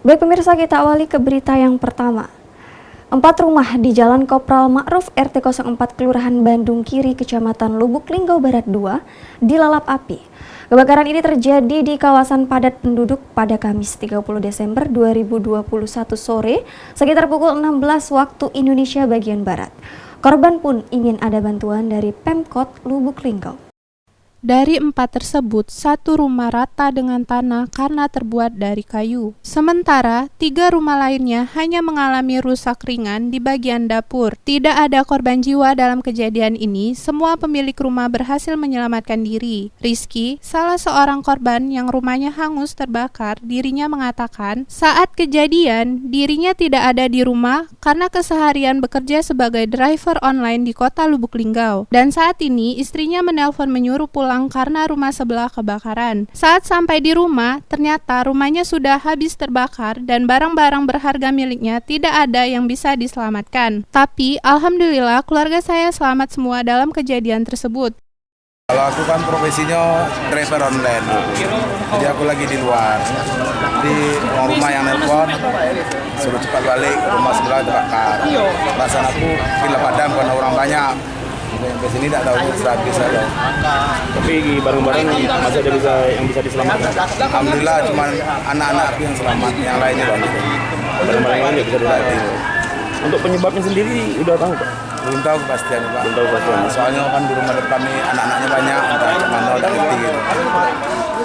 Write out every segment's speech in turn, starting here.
Baik pemirsa, kita awali ke berita yang pertama. 4 rumah di Jalan Kopral Ma'ruf RT 04 Kelurahan Bandung Kiri, Kecamatan Lubuk Linggau Barat 2 dilalap api. Kebakaran ini terjadi di kawasan padat penduduk pada Kamis 30 Desember 2021 sore sekitar pukul 16 waktu Indonesia bagian Barat. Korban pun ingin ada bantuan dari Pemkot Lubuk Linggau. Dari 4 tersebut, 1 rumah rata dengan tanah karena terbuat dari kayu. Sementara 3 rumah lainnya hanya mengalami rusak ringan di bagian dapur. Tidak ada korban jiwa dalam kejadian ini, semua pemilik rumah berhasil menyelamatkan diri. Rizky, salah seorang korban yang rumahnya hangus terbakar, dirinya mengatakan saat kejadian dirinya tidak ada di rumah karena keseharian bekerja sebagai driver online di kota Lubuk Linggau. Dan saat ini istrinya menelpon menyuruh pulang karena rumah sebelah kebakaran. Saat sampai di rumah, ternyata rumahnya sudah habis terbakar dan barang-barang berharga miliknya tidak ada yang bisa diselamatkan. Tapi, alhamdulillah keluarga saya selamat semua dalam kejadian tersebut. Kalau aku kan profesinya driver online, jadi aku lagi di luar. Di rumah yang nelpon, suruh cepat balik, rumah sebelah terbakar. Perasaan aku bila padam karena orang banyak. Sampai sini tidak tahu habis ada. Tapi barang-barang masih ada yang bisa diselamatkan. Alhamdulillah cuma anak-anak aku yang selamat, yang lainnya banyak. Barang-barang yang lain bisa diselamatkan. Untuk penyebabnya sendiri udah tahu Pak? Belum tahu kepastian Pak. Belum tahu kepastian. Soalnya kan di rumah depan ini anak-anaknya banyak, entah kemana udah ngerti gitu.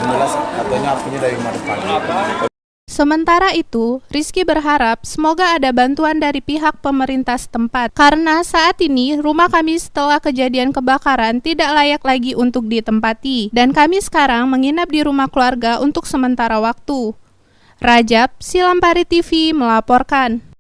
Jelas katanya apinya dari rumah depan. Sementara itu, Rizky berharap semoga ada bantuan dari pihak pemerintah setempat karena saat ini rumah kami setelah kejadian kebakaran tidak layak lagi untuk ditempati dan kami sekarang menginap di rumah keluarga untuk sementara waktu. Rajab, Silampari TV melaporkan.